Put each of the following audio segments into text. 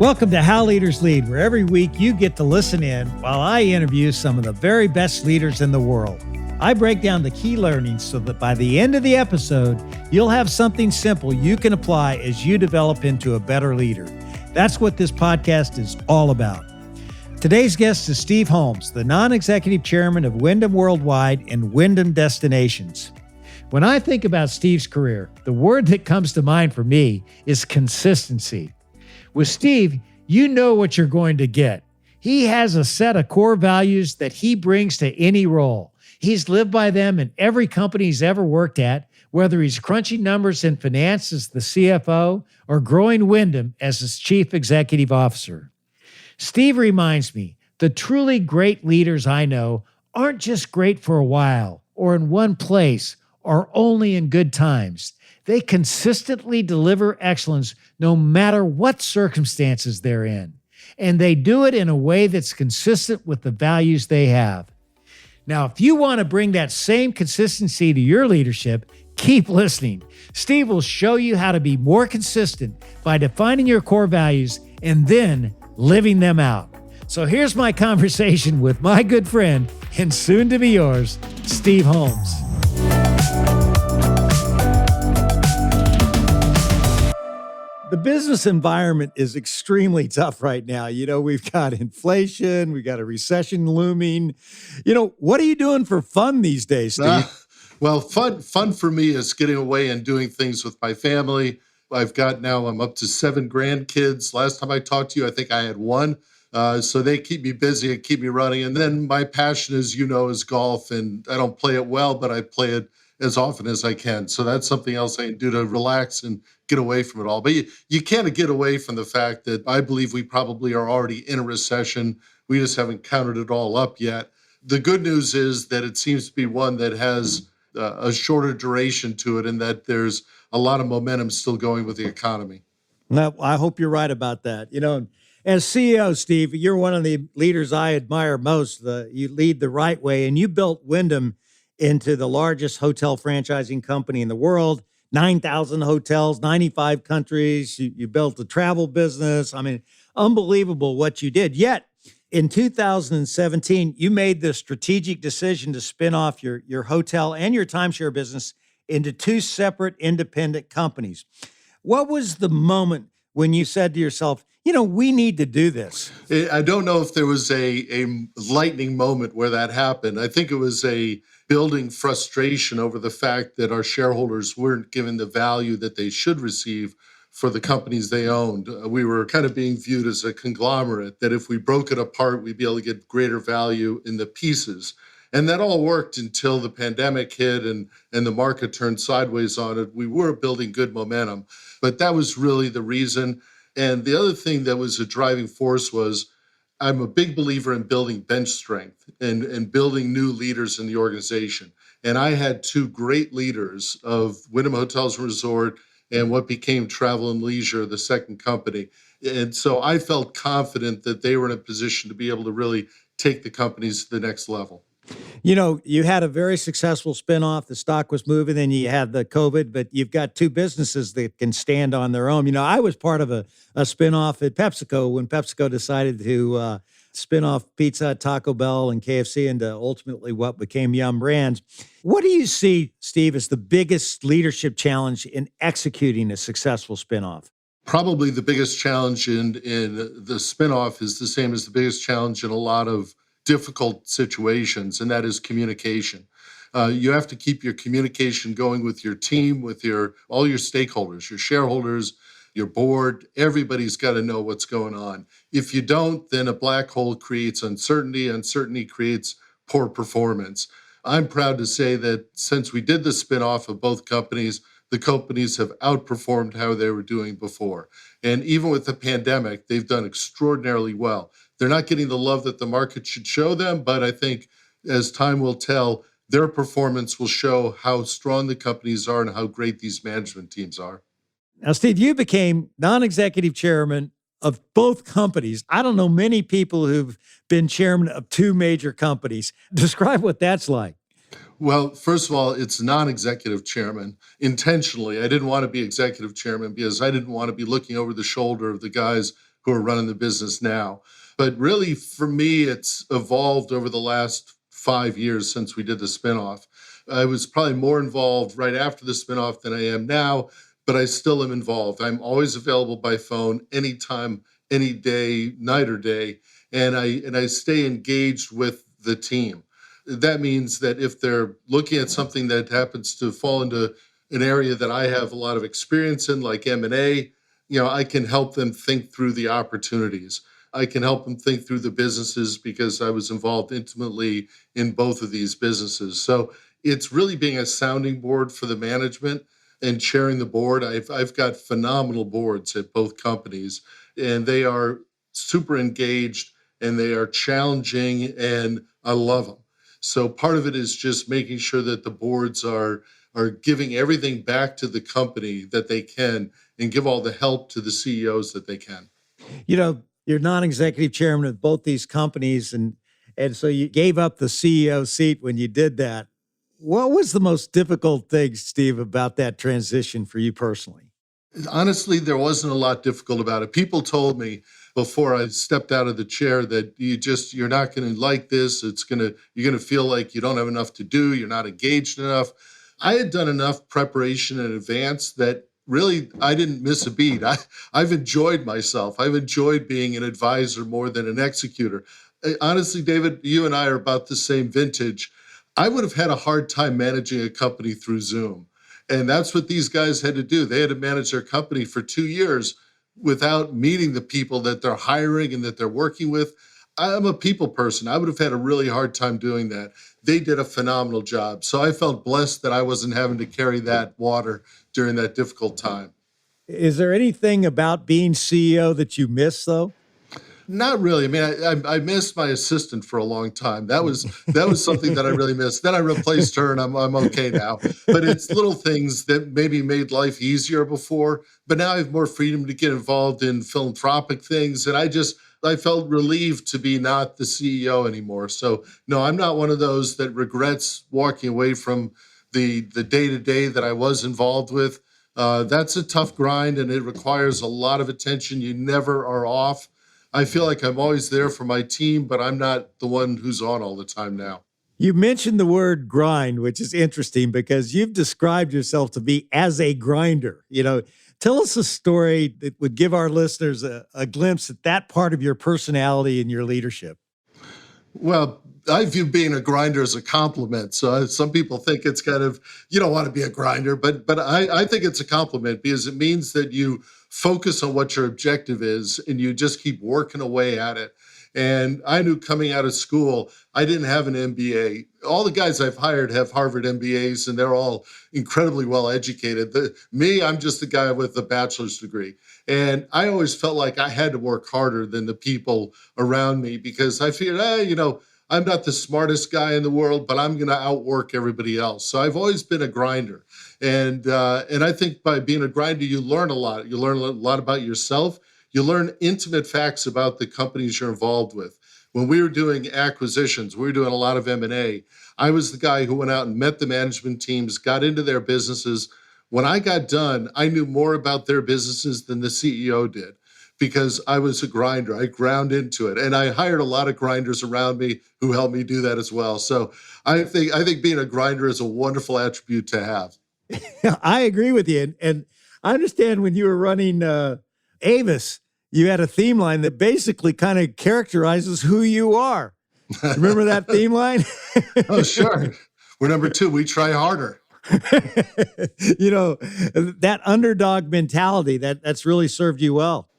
Welcome to How Leaders Lead, where every week you get to listen in while I interview some of the very best leaders in the world. I break down the key learnings so that by the end of the episode, you'll have something simple you can apply as you develop into a better leader. That's what this podcast is all about. Today's guest is Steve Holmes, the non-executive chairman of Wyndham Worldwide and Wyndham Destinations. When I think about Steve's career, the word that comes to mind for me is consistency. With Steve, you know what you're going to get. He has a set of core values that he brings to any role. He's lived by them in every company he's ever worked at, whether he's crunching numbers in finance as the CFO or growing Wyndham as his chief executive officer. Steve reminds me, the truly great leaders I know aren't just great for a while or in one place or only in good times. They consistently deliver excellence no matter what circumstances they're in. And they do it in a way that's consistent with the values they have. Now, if you want to bring that same consistency to your leadership, keep listening. Steve will show you how to be more consistent by defining your core values and then living them out. So here's my conversation with my good friend and soon to be yours, Steve Holmes. The business environment is extremely tough right now. You know, we've got inflation, we've got a recession looming. You know, what are you doing for fun these days, Steve? Well, fun for me is getting away and doing things with my family. I'm up to 7 grandkids. Last time I talked to you, I think I had 1. So they keep me busy and keep me running. And then my passion, as you know, is golf. And I don't play it well, but I play it as often as I can. So that's something else I can do to relax and get away from it all. But you can't get away from the fact that I believe we probably are already in a recession. We just haven't counted it all up yet. The good news is that it seems to be one that has a shorter duration to it and that there's a lot of momentum still going with the economy. Now, I hope you're right about that. You know, as CEO, Steve, you're one of the leaders I admire most. You lead the right way, and you built Wyndham into the largest hotel franchising company in the world, 9,000 hotels, 95 countries. You built a travel business. I mean, unbelievable what you did. Yet, in 2017, you made the strategic decision to spin off your hotel and your timeshare business into 2 separate independent companies. What was the moment when you said to yourself, you know, we need to do this? I don't know if there was a lightning moment where that happened. I think it was a building frustration over the fact that our shareholders weren't given the value that they should receive for the companies they owned. We were kind of being viewed as a conglomerate, that if we broke it apart, we'd be able to get greater value in the pieces. And that all worked until the pandemic hit and the market turned sideways on it. We were building good momentum, but that was really the reason. And the other thing that was a driving force was I'm a big believer in building bench strength and building new leaders in the organization. And I had 2 great leaders of Wyndham Hotels and Resort and what became Travel and Leisure, the second company. And so I felt confident that they were in a position to be able to really take the companies to the next level. You know, you had a very successful spinoff. The stock was moving, then you had the COVID, but you've got 2 businesses that can stand on their own. You know, I was part of a spinoff at PepsiCo when PepsiCo decided to spin off Pizza Hut, Taco Bell, and KFC into ultimately what became Yum Brands. What do you see, Steve, as the biggest leadership challenge in executing a successful spinoff? Probably the biggest challenge in the spinoff is the same as the biggest challenge in a lot of difficult situations, and that is communication. You have to keep your communication going with your team, with all your stakeholders, your shareholders, your board. Everybody's got to know what's going on. If you don't, then a black hole creates uncertainty. Uncertainty creates poor performance. I'm proud to say that since we did the spinoff of both companies, the companies have outperformed how they were doing before. And even with the pandemic, they've done extraordinarily well. They're not getting the love that the market should show them, but I think as time will tell, their performance will show how strong the companies are and how great these management teams are. Now, Steve, you became non-executive chairman of both companies. I don't know many people who've been chairman of 2 major companies. Describe what that's like. Well, first of all, it's non-executive chairman intentionally. I didn't want to be executive chairman because I didn't want to be looking over the shoulder of the guys who are running the business now. But really, for me, it's evolved over the last 5 years since we did the spinoff. I was probably more involved right after the spinoff than I am now, but I still am involved. I'm always available by phone anytime, any day, night or day, and I stay engaged with the team. That means that if they're looking at something that happens to fall into an area that I have a lot of experience in, like M&A, I can help them think through the opportunities. I can help them think through the businesses because I was involved intimately in both of these businesses. So it's really being a sounding board for the management and chairing the board. I've got phenomenal boards at both companies, and they are super engaged and they are challenging, and I love them. So part of it is just making sure that the boards are giving everything back to the company that they can and give all the help to the CEOs that they can. You're non-executive chairman of both these companies, and so you gave up the CEO seat when you did that. What was the most difficult thing, Steve, about that transition for you personally? Honestly, there wasn't a lot difficult about it. People told me before I stepped out of the chair that you're not going to like this. You're going to feel like you don't have enough to do. You're not engaged enough. I had done enough preparation in advance that really I didn't miss a beat. I've enjoyed myself. I've enjoyed being an advisor more than an executor. Honestly, David, you and I are about the same vintage. I would have had a hard time managing a company through Zoom. And that's what these guys had to do. They had to manage their company for 2 years without meeting the people that they're hiring and that they're working with. I'm a people person. I would have had a really hard time doing that. They did a phenomenal job. So I felt blessed that I wasn't having to carry that water during that difficult time. Is there anything about being CEO that you miss, though? Not really. I mean, I missed my assistant for a long time. That was something that I really missed. Then I replaced her, and I'm okay now. But it's little things that maybe made life easier before. But now I have more freedom to get involved in philanthropic things, and I felt relieved to be not the CEO anymore. So no, I'm not one of those that regrets walking away from the day to day that I was involved with. That's a tough grind, and it requires a lot of attention. You never are off. I feel like I'm always there for my team, but I'm not the one who's on all the time now. You mentioned the word grind, which is interesting because you've described yourself to be as a grinder. Tell us a story that would give our listeners a glimpse at that part of your personality and your leadership. Well, I view being a grinder as a compliment. So some people think it's kind of, you don't want to be a grinder, but I think it's a compliment because it means that you focus on what your objective is and you just keep working away at it. And I knew coming out of school, I didn't have an MBA. All the guys I've hired have Harvard MBAs, and they're all incredibly well educated. I'm just a guy with a bachelor's degree. And I always felt like I had to work harder than the people around me because I figured, I'm not the smartest guy in the world, but I'm going to outwork everybody else. So I've always been a grinder. And I think by being a grinder, you learn a lot. You learn a lot about yourself. You learn intimate facts about the companies you're involved with. When we were doing acquisitions, we were doing a lot of M&A. I was the guy who went out and met the management teams, got into their businesses. When I got done, I knew more about their businesses than the CEO did because I was a grinder. I ground into it. And I hired a lot of grinders around me who helped me do that as well. So I think being a grinder is a wonderful attribute to have. I agree with you. And I understand when you were running Avis, you had a theme line that basically kind of characterizes who you are. Remember that theme line? Oh, sure. We're number two. We try harder. That underdog mentality, that's really served you well.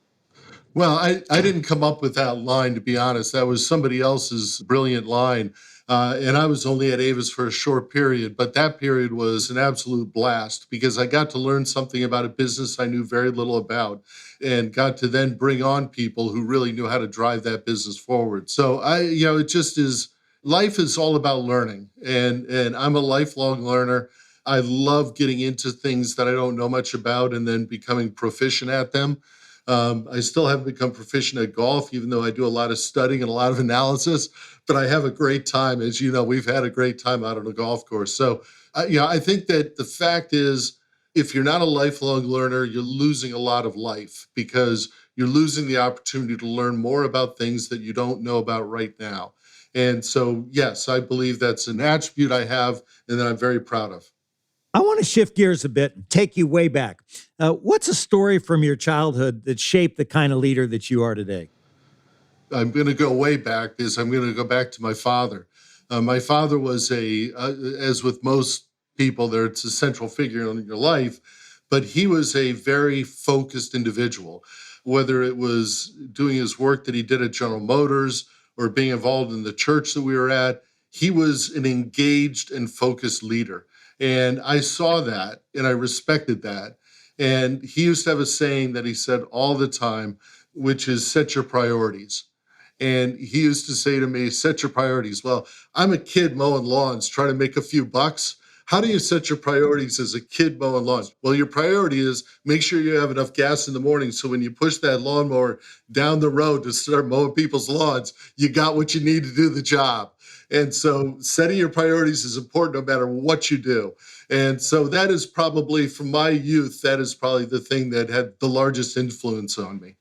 Well, I didn't come up with that line, to be honest. That was somebody else's brilliant line. And I was only at Avis for a short period, but that period was an absolute blast because I got to learn something about a business I knew very little about and got to then bring on people who really knew how to drive that business forward. So it just is, life is all about learning, and I'm a lifelong learner. I love getting into things that I don't know much about and then becoming proficient at them. I still haven't become proficient at golf, even though I do a lot of studying and a lot of analysis, but I have a great time. As you know, we've had a great time out on the golf course. So, I think that the fact is, if you're not a lifelong learner, you're losing a lot of life because you're losing the opportunity to learn more about things that you don't know about right now. And so, yes, I believe that's an attribute I have and that I'm very proud of. I want to shift gears a bit and take you way back. What's a story from your childhood that shaped the kind of leader that you are today? I'm going to go way back because I'm going to go back to my father. My father was as with most people, it's a central figure in your life, but he was a very focused individual. Whether it was doing his work that he did at General Motors or being involved in the church that we were at, he was an engaged and focused leader. And I saw that and I respected that. And he used to have a saying that he said all the time, which is set your priorities. And he used to say to me, set your priorities. Well, I'm a kid mowing lawns, trying to make a few bucks. How do you set your priorities as a kid mowing lawns? Well, your priority is make sure you have enough gas in the morning so when you push that lawnmower down the road to start mowing people's lawns, you got what you need to do the job. And so setting your priorities is important no matter what you do. And so that is probably, from my youth, that is probably the thing that had the largest influence on me.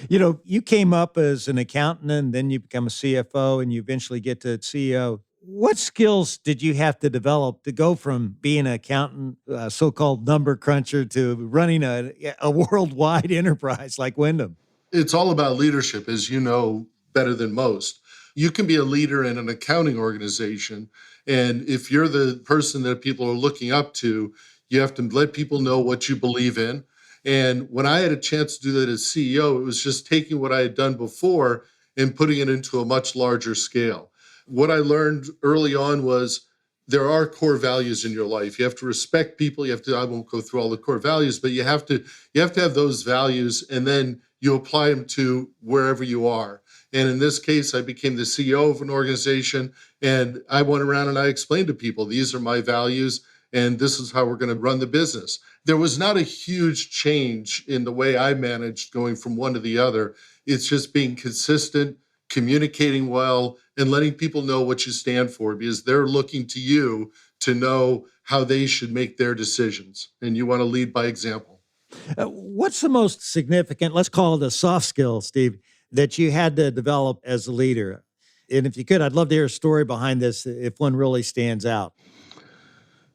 You know, you came up as an accountant and then you become a CFO and you eventually get to CEO. What skills did you have to develop to go from being an accountant, so-called number cruncher, to running a worldwide enterprise like Wyndham? It's all about leadership, as you know better than most. You can be a leader in an accounting organization, and if you're the person that people are looking up to, you have to let people know what you believe in. And when I had a chance to do that as CEO, it was just taking what I had done before and putting it into a much larger scale. What I learned early on was there are core values in your life. You have to respect people. I won't go through all the core values, but you have to have those values, and then you apply them to wherever you are. And in this case, I became the CEO of an organization, and I went around and I explained to people, these are my values, and this is how we're going to run the business. There was not a huge change in the way I managed going from one to the other. It's just being consistent, communicating well, and letting people know what you stand for, because they're looking to you to know how they should make their decisions. And you want to lead by example. What's the most significant, let's call it a soft skill, Steve, that you had to develop as a leader? And if you could, I'd love to hear a story behind this if one really stands out.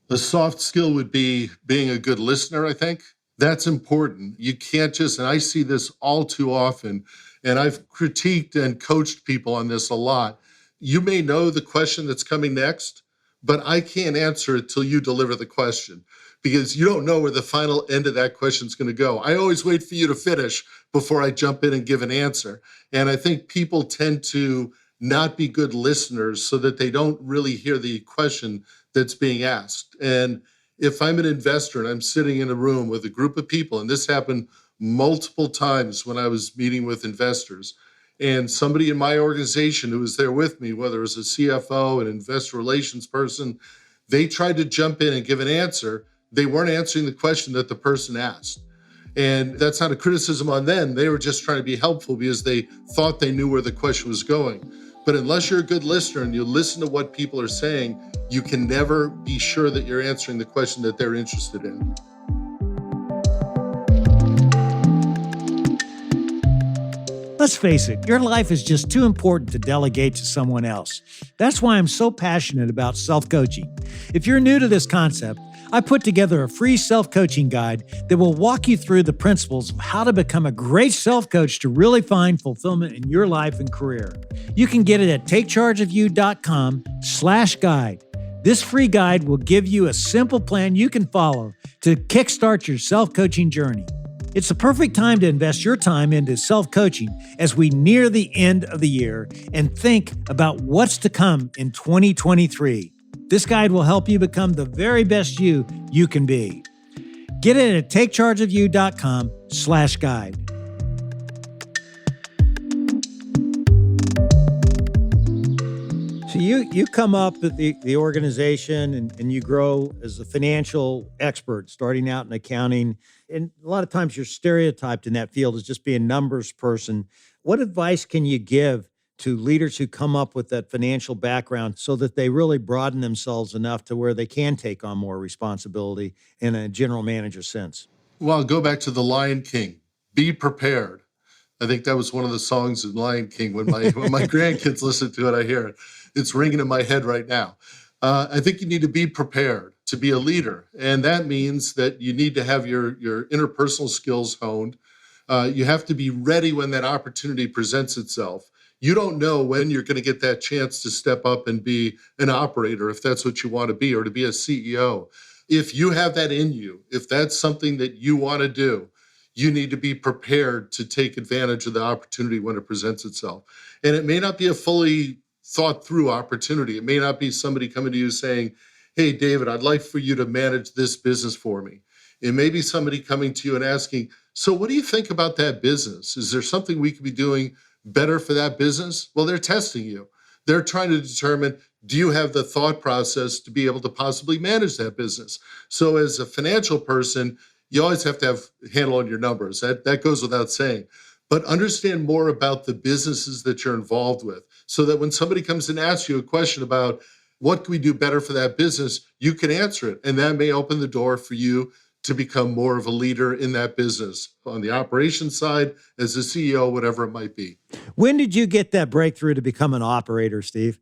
The soft skill would be being a good listener, I think. That's important. You can't just, and I see this all too often, and I've critiqued and coached people on this a lot. You may know the question that's coming next, but I can't answer it till you deliver the question, because you don't know where the final end of that question is going to go. I always wait for you to finish before I jump in and give an answer. And I think people tend to not be good listeners so that they don't really hear the question that's being asked. And if I'm an investor and I'm sitting in a room with a group of people, and this happened multiple times when I was meeting with investors, and somebody in my organization who was there with me, whether it was a CFO, an investor relations person, they tried to jump in and give an answer. They weren't answering the question that the person asked. And that's not a criticism on them. They were just trying to be helpful because they thought they knew where the question was going. But unless you're a good listener and you listen to what people are saying, you can never be sure that you're answering the question that they're interested in. Let's face it, your life is just too important to delegate to someone else. That's why I'm so passionate about self-coaching. If you're new to this concept, I put together a free self-coaching guide that will walk you through the principles of how to become a great self-coach to really find fulfillment in your life and career. You can get it at takechargeofyou.com/guide. This free guide will give you a simple plan you can follow to kickstart your self-coaching journey. It's the perfect time to invest your time into self-coaching as we near the end of the year and think about what's to come in 2023. This guide will help you become the very best you can be. Get it at takechargeofyou.com/guide. So you come up at the organization and you grow as a financial expert, starting out in accounting. And a lot of times you're stereotyped in that field as just being a numbers person. What advice can you give to leaders who come up with that financial background so that they really broaden themselves enough to where they can take on more responsibility in a general manager sense? Well, I'll go back to the Lion King. Be prepared. I think that was one of the songs in Lion King. When my grandkids listen to it, I hear it. It's ringing in my head right now. I think you need to be prepared to be a leader, and that means that you need to have your interpersonal skills honed. You have to be ready when that opportunity presents itself. You don't know when you're going to get that chance to step up and be an operator, if that's what you want to be, or to be a CEO. If you have that in you, if that's something that you want to do, you need to be prepared to take advantage of the opportunity when it presents itself. And it may not be a fully thought through opportunity. It may not be somebody coming to you saying, "Hey, David, I'd like for you to manage this business for me." It may be somebody coming to you and asking, "So what do you think about that business? Is there something we could be doing better for that business?" Well, they're testing you. They're trying to determine, do you have the thought process to be able to possibly manage that business? So as a financial person, you always have to have a handle on your numbers. That goes without saying. But understand more about the businesses that you're involved with, so that when somebody comes and asks you a question about what can we do better for that business, you can answer it. And that may open the door for you to become more of a leader in that business on the operations side, as a CEO, whatever it might be. When did you get that breakthrough to become an operator, Steve?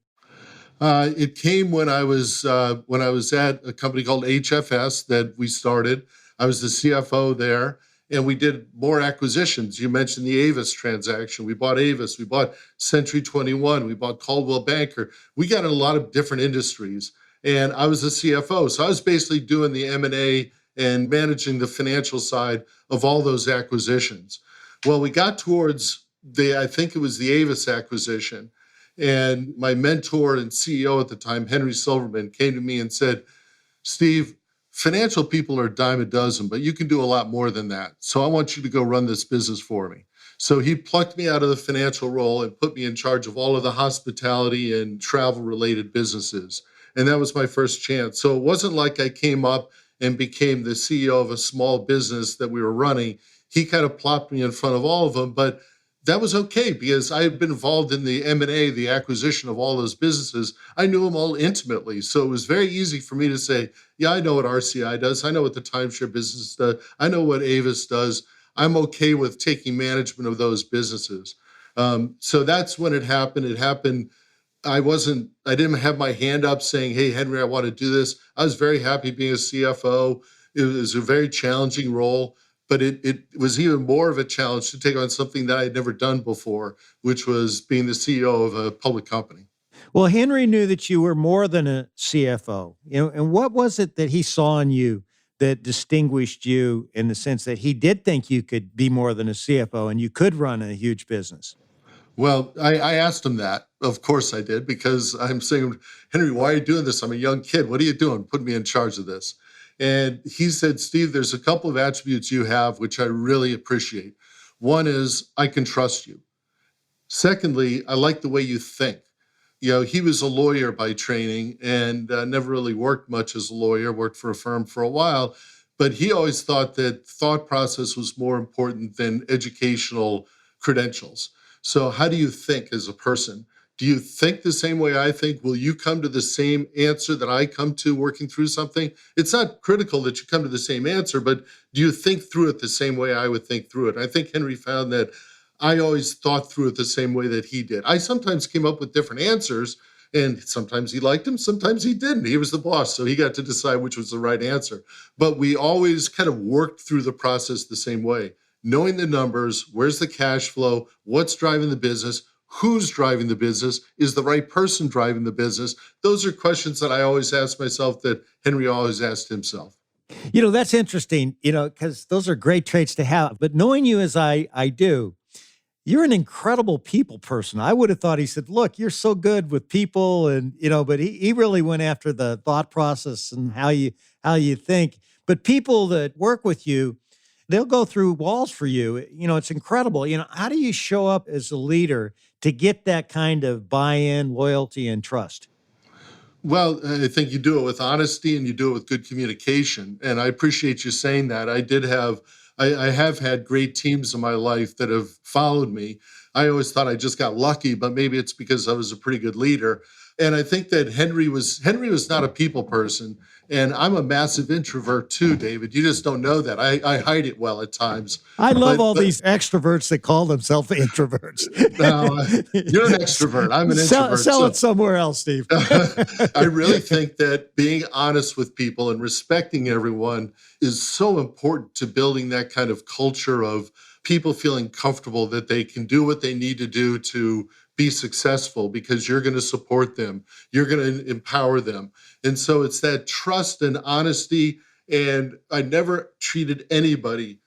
It came when I was at a company called HFS that we started. I was the CFO there, and we did more acquisitions. You mentioned the Avis transaction. We bought Avis. We bought Century 21. We bought Caldwell Banker. We got in a lot of different industries, and I was the CFO. So I was basically doing the M&A and managing the financial side of all those acquisitions. Well, we got towards I think it was the Avis acquisition. And my mentor and CEO at the time, Henry Silverman, came to me and said, "Steve, financial people are a dime a dozen, but you can do a lot more than that. So I want you to go run this business for me." So he plucked me out of the financial role and put me in charge of all of the hospitality and travel related businesses. And that was my first chance. So it wasn't like I came up and became the CEO of a small business that we were running. He kind of plopped me in front of all of them, but that was okay because I had been involved in the M&A, the acquisition of all those businesses. I knew them all intimately. So it was very easy for me to say, yeah, I know what RCI does. I know what the timeshare business does. I know what Avis does. I'm okay with taking management of those businesses. So that's when it happened. It happened. I didn't have my hand up saying, "Hey, Henry, I want to do this." I was very happy being a CFO. It was a very challenging role, but it was even more of a challenge to take on something that I had never done before, which was being the CEO of a public company. Well, Henry knew that you were more than a CFO. And what was it that he saw in you that distinguished you in the sense that he did think you could be more than a CFO and you could run a huge business? Well, I asked him that. Of course I did, because I'm saying, "Henry, why are you doing this? I'm a young kid. What are you doing? Put me in charge of this." And he said, "Steve, there's a couple of attributes you have which I really appreciate. One is I can trust you. Secondly, I like the way you think." He was a lawyer by training and never really worked much as a lawyer, worked for a firm for a while, but he always thought that thought process was more important than educational credentials. So how do you think as a person? Do you think the same way I think? Will you come to the same answer that I come to working through something? It's not critical that you come to the same answer, but do you think through it the same way I would think through it? I think Henry found that I always thought through it the same way that he did. I sometimes came up with different answers, and sometimes he liked them, sometimes he didn't. He was the boss, so he got to decide which was the right answer. But we always kind of worked through the process the same way, knowing the numbers, where's the cash flow, what's driving the business, who's driving the business, is the right person driving the business. Those are questions that I always ask myself that Henry always asked himself. That's interesting, because those are great traits to have. But knowing you as I do, you're an incredible people person. I would have thought he said, "Look, you're so good with people," and but he really went after the thought process and how you think. But people that work with you, they'll go through walls for you. It's incredible. How do you show up as a leader to get that kind of buy-in, loyalty, and trust? Well, I think you do it with honesty and you do it with good communication. And I appreciate you saying that. I have had great teams in my life that have followed me. I always thought I just got lucky, but maybe it's because I was a pretty good leader. And I think that Henry was not a people person. And I'm a massive introvert too, David. You just don't know that. I hide it well at times. I love all But these extroverts that call themselves introverts. no, you're an extrovert. I'm an introvert. Sell So it somewhere else, Steve. I really think that being honest with people and respecting everyone is so important to building that kind of culture of people feeling comfortable that they can do what they need to do to be successful because you're going to support them. You're going to empower them. And so it's that trust and honesty. And I never treated anybody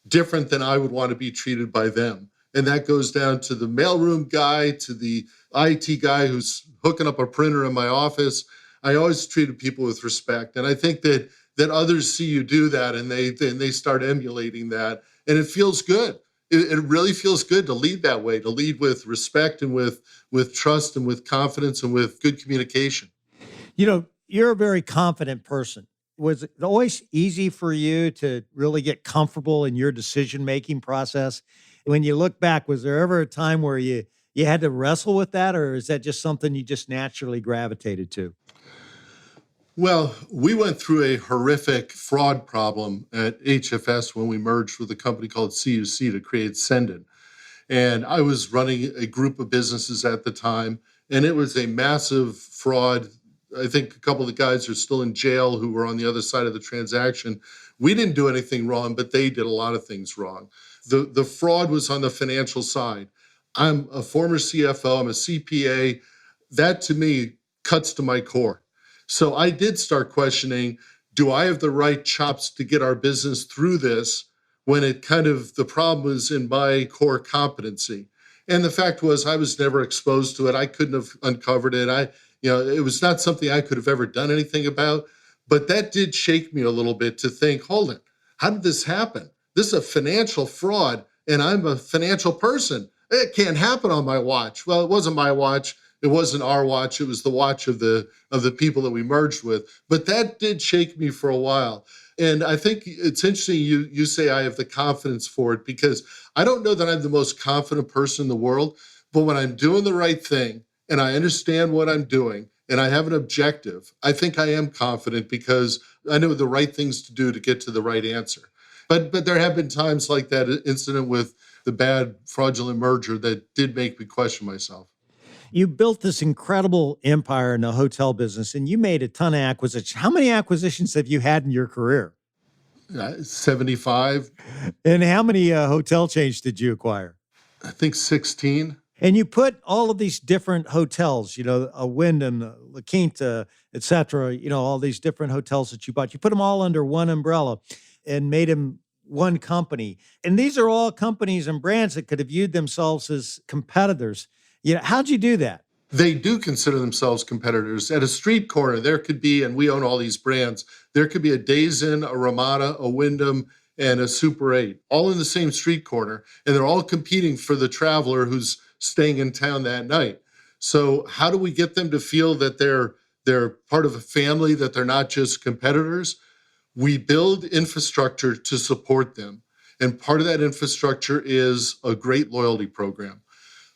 different than I would want to be treated by them. And that goes down to the mailroom guy, to the IT guy who's hooking up a printer in my office. I always treated people with respect. And I think that others see you do that and they start emulating that. And it feels good. It really feels good to lead that way, to lead with respect and with trust and with confidence and with good communication. You're a very confident person. Was it always easy for you to really get comfortable in your decision-making process? When you look back, was there ever a time where you had to wrestle with that, or is that just something you just naturally gravitated to? Well, we went through a horrific fraud problem at HFS when we merged with a company called CUC to create Sendin. And I was running a group of businesses at the time, and it was a massive fraud. I think a couple of the guys are still in jail who were on the other side of the transaction. We didn't do anything wrong, but they did a lot of things wrong. The fraud was on the financial side. I'm a former CFO, I'm a CPA. That to me cuts to my core. So I did start questioning, do I have the right chops to get our business through this when the problem was in my core competency? And the fact was I was never exposed to it. I couldn't have uncovered it. It was not something I could have ever done anything about, but that did shake me a little bit to think, hold it, how did this happen? This is a financial fraud and I'm a financial person. It can't happen on my watch. Well, it wasn't my watch. It wasn't our watch. It was the watch of the people that we merged with. But that did shake me for a while. And I think it's interesting you say I have the confidence for it because I don't know that I'm the most confident person in the world, but when I'm doing the right thing and I understand what I'm doing and I have an objective, I think I am confident because I know the right things to do to get to the right answer. But there have been times like that incident with the bad fraudulent merger that did make me question myself. You built this incredible empire in the hotel business and you made a ton of acquisitions. How many acquisitions have you had in your career? 75. And how many hotel chains did you acquire? I think 16. And you put all of these different hotels, a Wyndham, La Quinta, et cetera, all these different hotels that you bought. You put them all under one umbrella and made them one company. And these are all companies and brands that could have viewed themselves as competitors. How'd you do that? They do consider themselves competitors. At a street corner, there could be, and we own all these brands, there could be a Days Inn, a Ramada, a Wyndham, and a Super 8, all in the same street corner. And they're all competing for the traveler who's staying in town that night. So how do we get them to feel that they're part of a family, that they're not just competitors? We build infrastructure to support them. And part of that infrastructure is a great loyalty program.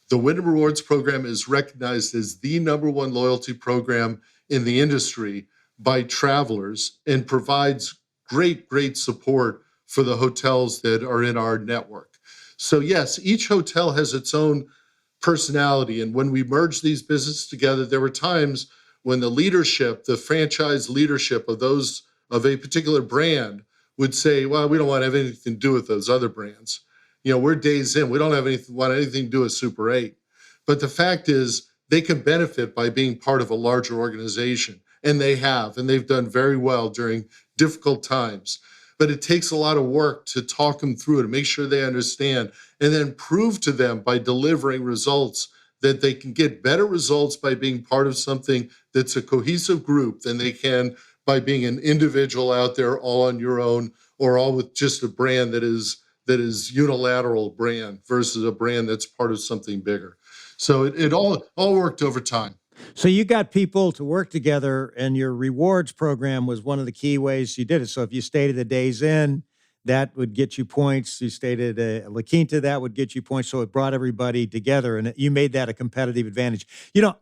The Wyndham Rewards program is recognized as the number one loyalty program in the industry by travelers and provides great support for the hotels that are in our network. So yes, each hotel has its own personality. And when we merged these businesses together, there were times when the franchise leadership of a particular brand would say, well, we don't want to have anything to do with those other brands. We're Days Inn. We don't want anything to do with Super 8. But the fact is, they can benefit by being part of a larger organization. And they've done very well during difficult times. But it takes a lot of work to talk them through it, to make sure they understand, and then prove to them by delivering results that they can get better results by being part of something that's a cohesive group than they can by being an individual out there all on your own or all with just a brand that is unilateral brand versus a brand that's part of something bigger. So it all worked over time. So you got people to work together and your rewards program was one of the key ways you did it. So if you stayed at the Days Inn, that would get you points. You stated La Quinta, that would get you points. So it brought everybody together and you made that a competitive advantage.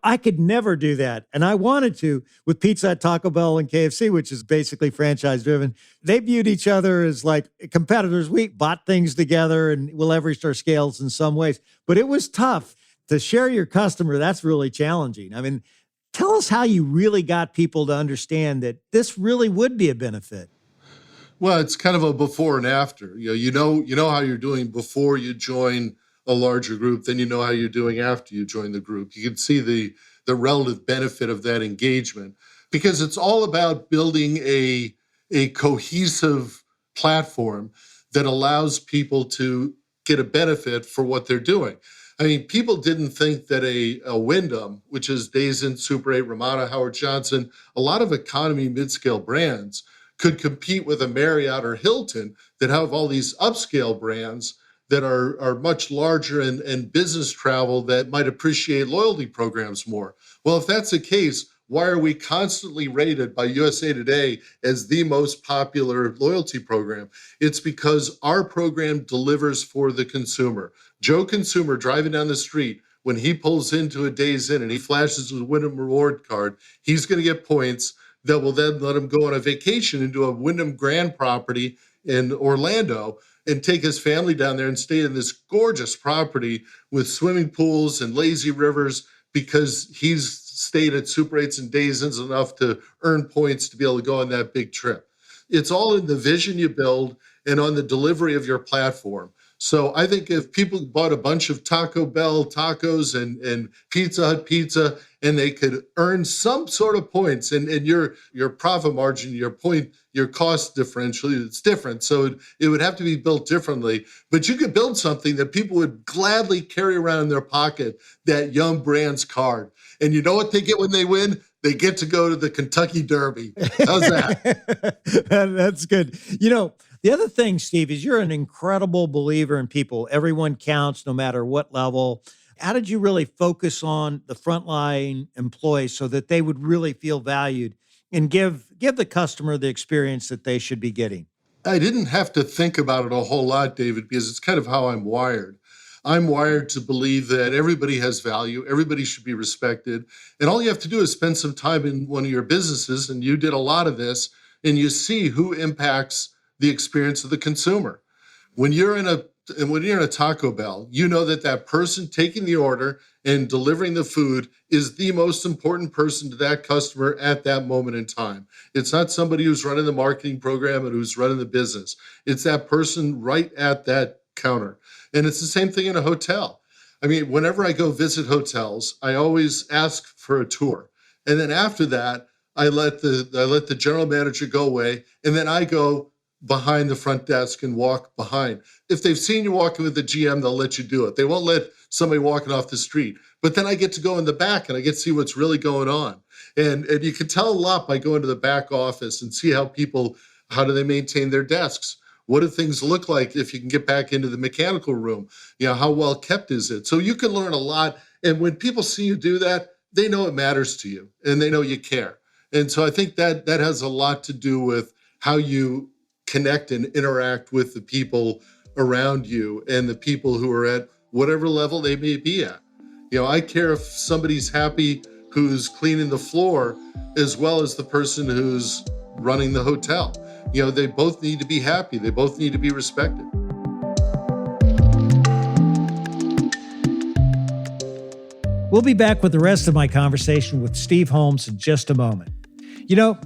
I could never do that. And I wanted to with Pizza Hut, Taco Bell, and KFC, which is basically franchise driven. They viewed each other as like competitors. We bought things together and we leveraged our scales in some ways, but it was tough to share your customer. That's really challenging. I mean, tell us how you really got people to understand that this really would be a benefit. Well, it's kind of a before and after. You know how you're doing before you join a larger group, then you know how you're doing after you join the group. You can see the relative benefit of that engagement because it's all about building a cohesive platform that allows people to get a benefit for what they're doing. I mean, people didn't think that a Wyndham, which is Days Inn, Super 8, Ramada, Howard Johnson, a lot of economy mid-scale brands could compete with a Marriott or Hilton that have all these upscale brands that are much larger and business travel that might appreciate loyalty programs more. Well, if that's the case, why are we constantly rated by USA Today as the most popular loyalty program? It's because our program delivers for the consumer. Joe Consumer driving down the street, when he pulls into a Days Inn and he flashes his Wyndham reward card, he's going to get points that will then let him go on a vacation into a Wyndham Grand property in Orlando and take his family down there and stay in this gorgeous property with swimming pools and lazy rivers because he's stayed at Super 8s and Days Inns enough to earn points to be able to go on that big trip. It's all in the vision you build and on the delivery of your platform. So I think if people bought a bunch of Taco Bell tacos and Pizza Hut pizza, and they could earn some sort of points, and your profit margin, your cost differential, it's different. So it would have to be built differently. But you could build something that people would gladly carry around in their pocket, that Yum Brands card. And you know what they get when they win? They get to go to the Kentucky Derby. How's that? That's good. The other thing, Steve, is you're an incredible believer in people. Everyone counts no matter what level. How did you really focus on the frontline employees so that they would really feel valued and give the customer the experience that they should be getting? I didn't have to think about it a whole lot, David, because it's kind of how I'm wired. I'm wired to believe that everybody has value, everybody should be respected, and all you have to do is spend some time in one of your businesses, and you did a lot of this, and you see who impacts the experience of the consumer. When you're in a Taco Bell, you know that person taking the order and delivering the food is the most important person to that customer at that moment in time. It's not somebody who's running the marketing program and who's running the business. It's that person right at that counter. And it's the same thing in a hotel. I mean, whenever I go visit hotels, I always ask for a tour. And then after that, I let the general manager go away, and then I go behind the front desk and walk behind. If they've seen you walking with the GM, they'll let you do it. They won't let somebody walking off the street. But then I get to go in the back and I get to see what's really going on. And you can tell a lot by going to the back office and see how do they maintain their desks? What do things look like if you can get back into the mechanical room? How well kept is it? So you can learn a lot. And when people see you do that, they know it matters to you and they know you care. And so I think that has a lot to do with how you connect and interact with the people around you and the people who are at whatever level they may be at. I care if somebody's happy who's cleaning the floor as well as the person who's running the hotel. They both need to be happy. They both need to be respected. We'll be back with the rest of my conversation with Steve Holmes in just a moment.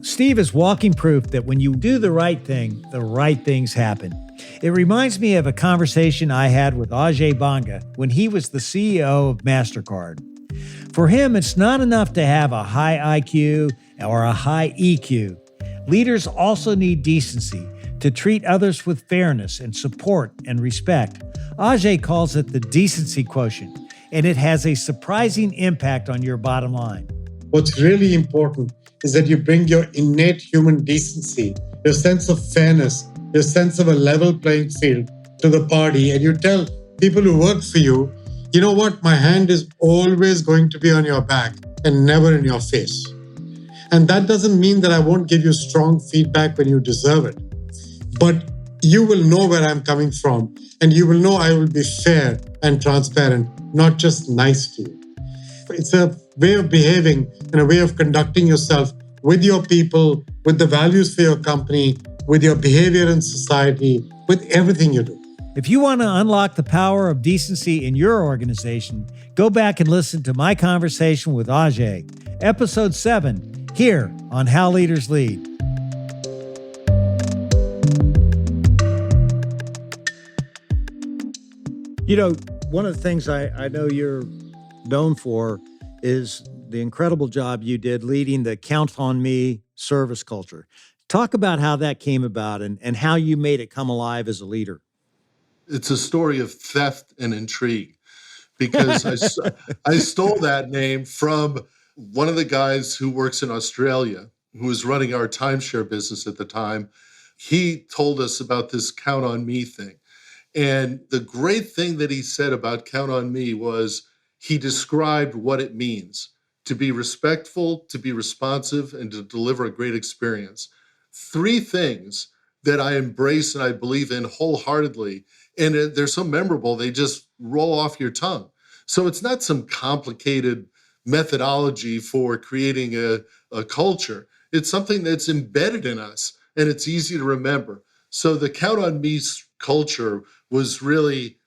Steve is walking proof that when you do the right things happen. It reminds me of a conversation I had with Ajay Banga when he was the CEO of MasterCard. For him, it's not enough to have a high IQ or a high EQ. Leaders also need decency to treat others with fairness and support and respect. Ajay calls it the decency quotient, and it has a surprising impact on your bottom line. What's really important is that you bring your innate human decency, your sense of fairness, your sense of a level playing field to the party, and you tell people who work for you, you know what, my hand is always going to be on your back and never in your face. And that doesn't mean that I won't give you strong feedback when you deserve it. But you will know where I'm coming from, and you will know I will be fair and transparent, not just nice to you. It's a way of behaving and a way of conducting yourself with your people, with the values for your company, with your behavior in society, with everything you do. If you want to unlock the power of decency in your organization, go back and listen to my conversation with Ajay, episode 7, here on How Leaders Lead. You know, one of the things I know you're known for is the incredible job you did leading the Count on Me service culture. Talk about how that came about and how you made it come alive as a leader. It's a story of theft and intrigue because I stole that name from one of the guys who works in Australia who was running our timeshare business at the time. He told us about this Count on Me thing. And the great thing that he said about Count on Me was he described what it means to be respectful, to be responsive, and to deliver a great experience. 3 things that I embrace and I believe in wholeheartedly. And they're so memorable, they just roll off your tongue. So it's not some complicated methodology for creating a culture. It's something that's embedded in us and it's easy to remember. So the Count on Me culture was really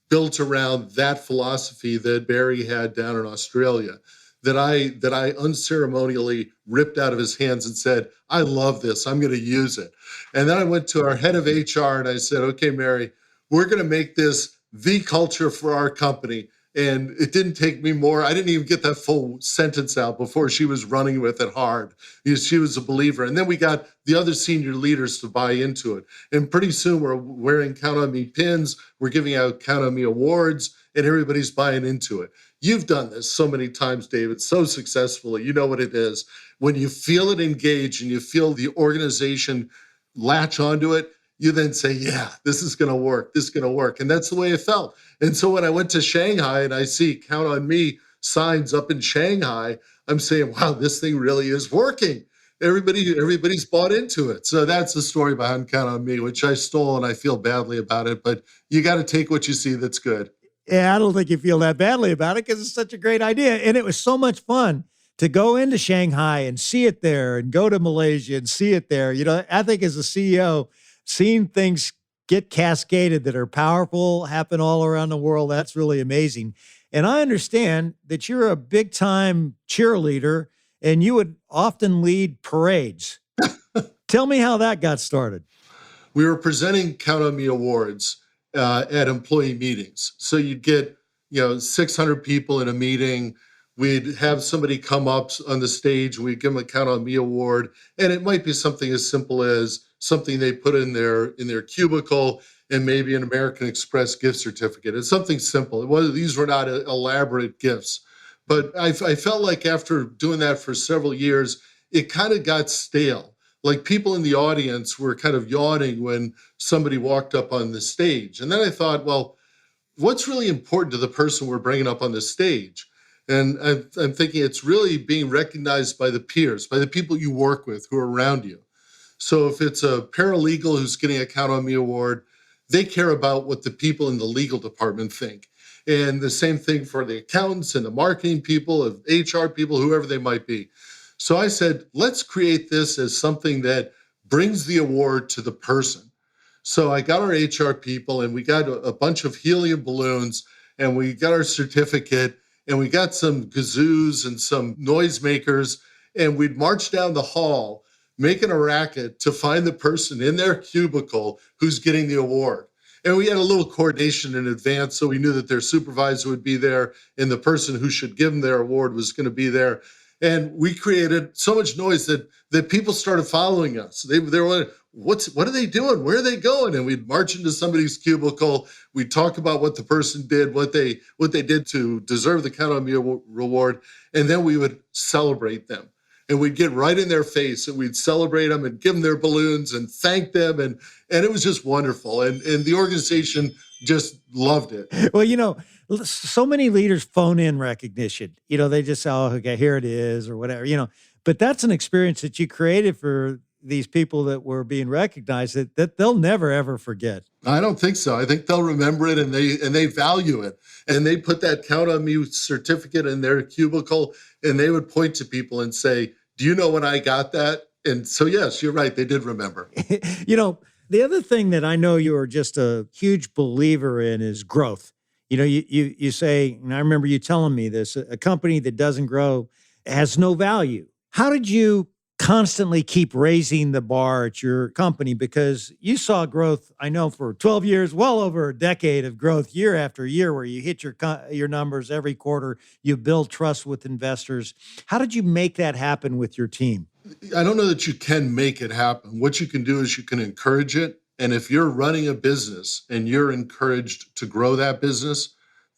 built around that philosophy that Barry had down in Australia, that I unceremonially ripped out of his hands and said, I love this, I'm going to use it. And then I went to our head of HR and I said, okay, Mary, we're going to make this the culture for our company. And it didn't take me more. I didn't even get that full sentence out before she was running with it hard. She was a believer. And then we got the other senior leaders to buy into it. And pretty soon we're wearing Count on Me pins. We're giving out Count on Me awards and everybody's buying into it. You've done this so many times, David, so successfully. You know what it is. When you feel it engage and you feel the organization latch onto it, you then say, yeah, this is going to work. This is going to work. And that's the way it felt. And so when I went to Shanghai and I see Count on Me signs up in Shanghai, I'm saying, wow, this thing really is working. Everybody's bought into it. So that's the story behind Count on Me, which I stole and I feel badly about it. But you got to take what you see that's good. Yeah, I don't think you feel that badly about it because it's such a great idea. And it was so much fun to go into Shanghai and see it there and go to Malaysia and see it there. You know, I think as a CEO, seeing things get cascaded that are powerful happen all around the world, that's really amazing. And I understand that you're a big time cheerleader and you would often lead parades. Tell me how that got started. We were presenting Count on Me awards at employee meetings. So you'd get, 600 people in a meeting. We'd have somebody come up on the stage. We'd give them a Count on Me award. And it might be something as simple as something they put in their cubicle and maybe an American Express gift certificate. It's something simple. These were not elaborate gifts. But I felt like after doing that for several years, it kind of got stale. Like people in the audience were kind of yawning when somebody walked up on the stage. And then I thought, well, what's really important to the person we're bringing up on the stage? And I'm thinking it's really being recognized by the peers, by the people you work with who are around you. So if it's a paralegal who's getting a Count on Me award, they care about what the people in the legal department think. And the same thing for the accountants and the marketing people, of HR people, whoever they might be. So I said, let's create this as something that brings the award to the person. So I got our HR people and we got a bunch of helium balloons and we got our certificate and we got some kazoos and some noisemakers and we'd march down the hall making a racket to find the person in their cubicle who's getting the award. And we had a little coordination in advance, so we knew that their supervisor would be there and the person who should give them their award was going to be there. And we created so much noise that people started following us. They were, what are they doing? Where are they going? And we'd march into somebody's cubicle. We'd talk about what the person did, what they did to deserve the Count on Me reward, and then we would celebrate them. And we'd get right in their face and we'd celebrate them and give them their balloons and thank them. And it was just wonderful. And the organization just loved it. Well, so many leaders phone in recognition. They just say, oh, okay, here it is or whatever, but that's an experience that you created for these people that were being recognized that they'll never, ever forget. I don't think so. I think they'll remember it, and they value it. And they put that Count on Me certificate in their cubicle, and they would point to people and say, "Do you know when I got that?" And so, yes, you're right. They did remember. The other thing that I know you are just a huge believer in is growth. You say, and I remember you telling me this, a company that doesn't grow has no value. How did you constantly keep raising the bar at your company? Because you saw growth, I know, for 12 years, well over a decade of growth year after year, where you hit your numbers every quarter, you build trust with investors. How did you make that happen with your team? I don't know that you can make it happen. What you can do is you can encourage it. And if you're running a business and you're encouraged to grow that business,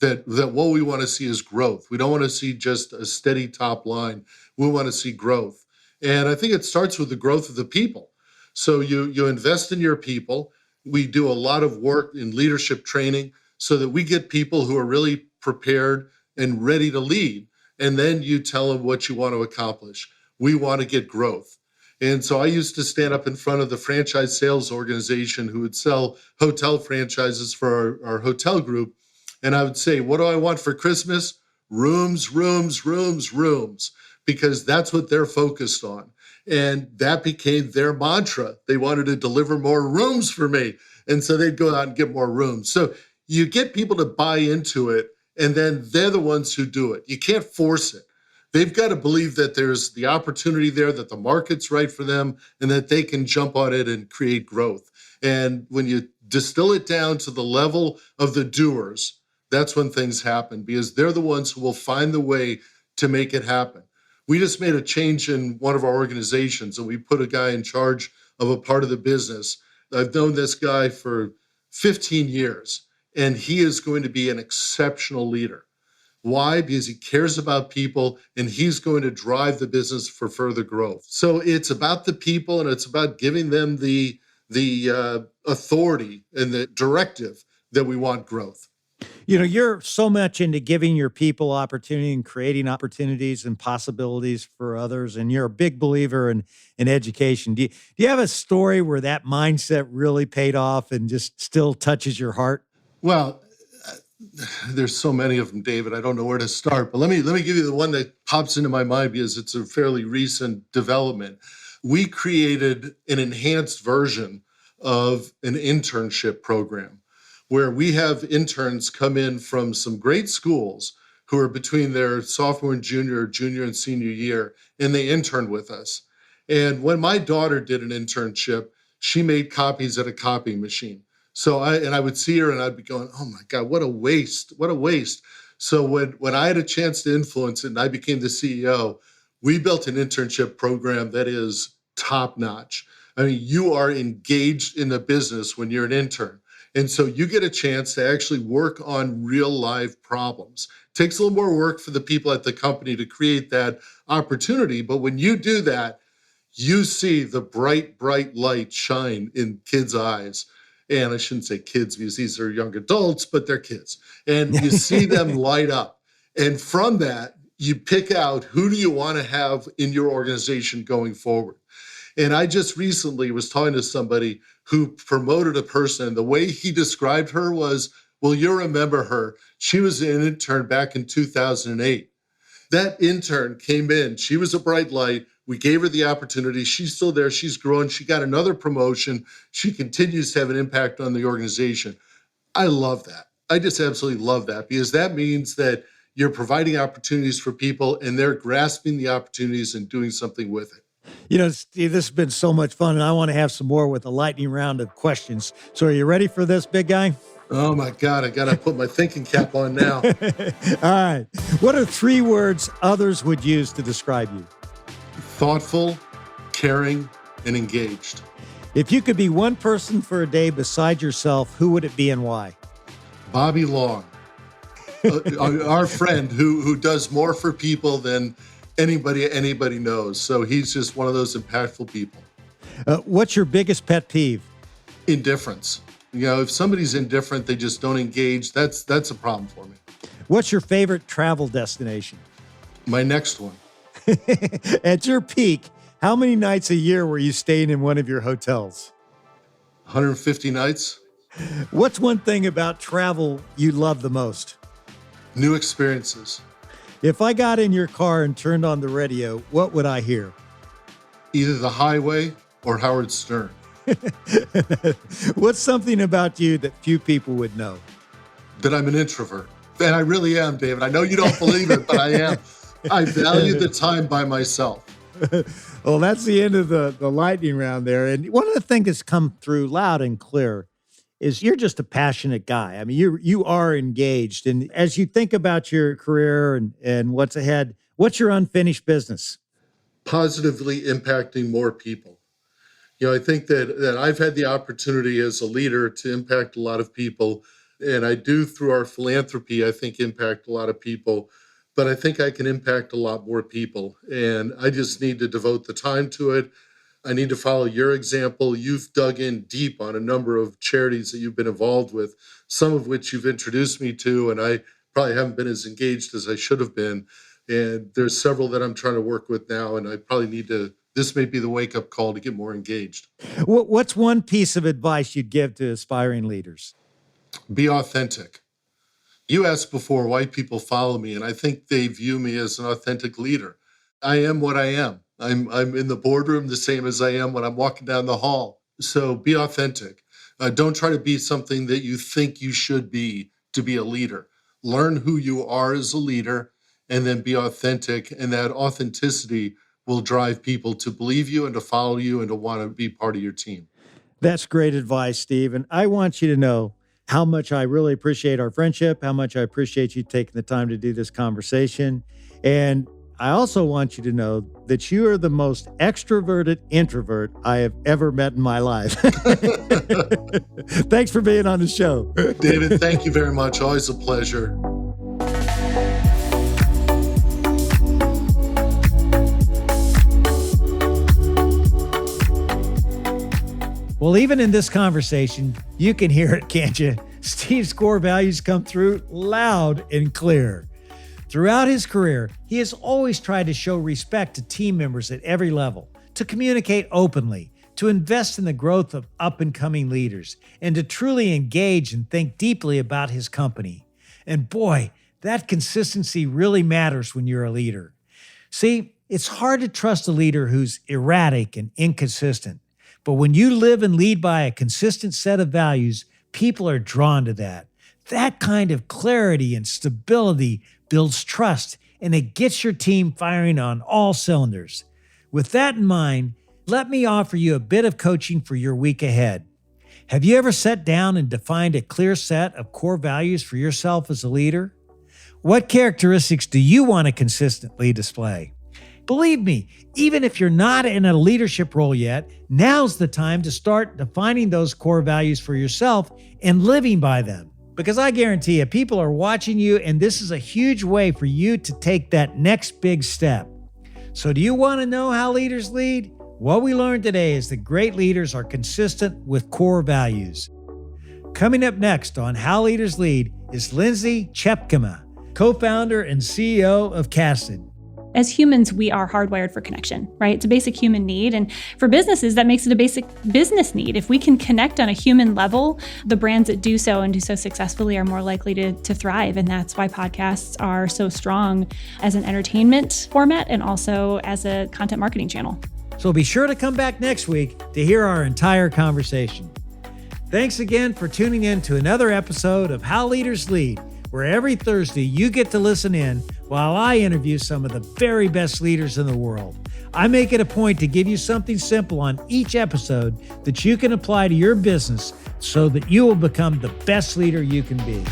that what we want to see is growth. We don't want to see just a steady top line. We want to see growth. And I think it starts with the growth of the people. So you invest in your people. We do a lot of work in leadership training so that we get people who are really prepared and ready to lead. And then you tell them what you want to accomplish. We want to get growth. And so I used to stand up in front of the franchise sales organization who would sell hotel franchises for our hotel group. And I would say, what do I want for Christmas? Rooms, rooms, rooms, rooms, because that's what they're focused on. And that became their mantra. They wanted to deliver more rooms for me. And so they'd go out and get more rooms. So you get people to buy into it, and then they're the ones who do it. You can't force it. They've got to believe that there's the opportunity there, that the market's right for them, and that they can jump on it and create growth. And when you distill it down to the level of the doers, that's when things happen, because they're the ones who will find the way to make it happen. We just made a change in one of our organizations, and we put a guy in charge of a part of the business. I've known this guy for 15 years, and he is going to be an exceptional leader. Why? Because he cares about people, and he's going to drive the business for further growth. So it's about the people, and it's about giving them the authority and the directive that we want growth. You're so much into giving your people opportunity and creating opportunities and possibilities for others. And you're a big believer in education. Do you have a story where that mindset really paid off and just still touches your heart? Well, there's so many of them, David. I don't know where to start, but let me give you the one that pops into my mind because it's a fairly recent development. We created an enhanced version of an internship program where we have interns come in from some great schools who are between their sophomore and junior and senior year, and they interned with us. And when my daughter did an internship, she made copies at a copying machine. So I would see her and I'd be going, oh my God, what a waste, what a waste. So when I had a chance to influence it and I became the CEO, we built an internship program that is top notch. I mean, you are engaged in the business when you're an intern. And so you get a chance to actually work on real live problems. It takes a little more work for the people at the company to create that opportunity. But when you do that, you see the bright, bright light shine in kids' eyes. And I shouldn't say kids because these are young adults, but they're kids. And you see them light up. And from that, you pick out who do you want to have in your organization going forward. And I just recently was talking to somebody who promoted a person, and the way he described her was, well, you'll remember her. She was an intern back in 2008. That intern came in. She was a bright light. We gave her the opportunity. She's still there. She's growing. She got another promotion. She continues to have an impact on the organization. I love that. I just absolutely love that because that means that you're providing opportunities for people and they're grasping the opportunities and doing something with it. Steve, this has been so much fun, and I want to have some more with a lightning round of questions. So are you ready for this, big guy? Oh, my God. I got to put my thinking cap on now. All right. What are 3 words others would use to describe you? Thoughtful, caring, and engaged. If you could be one person for a day beside yourself, who would it be and why? Bobby Long, our friend who does more for people than anybody knows. So he's just one of those impactful people. What's your biggest pet peeve? Indifference. If somebody's indifferent, they just don't engage. That's a problem for me. What's your favorite travel destination? My next one. At your peak, How many nights a year were you staying in one of your hotels? 150 nights. What's one thing about travel you love the most? New experiences. If I got in your car and turned on the radio, what would I hear? Either the highway or Howard Stern. What's something about you that few people would know? That I'm an introvert. And I really am, David. I know you don't believe it, but I am. I value the time by myself. Well, that's the end of the lightning round there. And one of the things that's come through loud and clear is you're just a passionate guy. I mean, you are engaged. And as you think about your career and what's ahead, what's your unfinished business? Positively impacting more people. I think that I've had the opportunity as a leader to impact a lot of people. And I do, through our philanthropy, I think, impact a lot of people. But I think I can impact a lot more people. And I just need to devote the time to it. I need to follow your example. You've dug in deep on a number of charities that you've been involved with, some of which you've introduced me to, and I probably haven't been as engaged as I should have been. And there's several that I'm trying to work with now, and I probably need to, this may be the wake-up call to get more engaged. What's one piece of advice you'd give to aspiring leaders? Be authentic. You asked before why people follow me, and I think they view me as an authentic leader. I am what I am. I'm in the boardroom the same as I am when I'm walking down the hall. So be authentic. Don't try to be something that you think you should be to be a leader. Learn who you are as a leader and then be authentic. And that authenticity will drive people to believe you and to follow you and to want to be part of your team. That's great advice, Steve. And I want you to know how much I really appreciate our friendship, how much I appreciate you taking the time to do this conversation. And I also want you to know that you are the most extroverted introvert I have ever met in my life. Thanks for being on the show. David, thank you very much. Always a pleasure. Well, even in this conversation, you can hear it, can't you? Steve's core values come through loud and clear. Throughout his career, he has always tried to show respect to team members at every level, to communicate openly, to invest in the growth of up-and-coming leaders, and to truly engage and think deeply about his company. And boy, that consistency really matters when you're a leader. See, it's hard to trust a leader who's erratic and inconsistent. But when you live and lead by a consistent set of values, people are drawn to that. That kind of clarity and stability builds trust, and it gets your team firing on all cylinders. With that in mind, let me offer you a bit of coaching for your week ahead. Have you ever sat down and defined a clear set of core values for yourself as a leader? What characteristics do you want to consistently display? Believe me, even if you're not in a leadership role yet, now's the time to start defining those core values for yourself and living by them. Because I guarantee you, people are watching you, and this is a huge way for you to take that next big step. So do you want to know how leaders lead? What we learned today is that great leaders are consistent with core values. Coming up next on How Leaders Lead is Lindsay Chepkema, co-founder and CEO of Casted. As humans, we are hardwired for connection, right? It's a basic human need. And for businesses, that makes it a basic business need. If we can connect on a human level, the brands that do so and do so successfully are more likely to thrive. And that's why podcasts are so strong as an entertainment format and also as a content marketing channel. So be sure to come back next week to hear our entire conversation. Thanks again for tuning in to another episode of How Leaders Lead, where every Thursday you get to listen in while I interview some of the very best leaders in the world. I make it a point to give you something simple on each episode that you can apply to your business so that you will become the best leader you can be.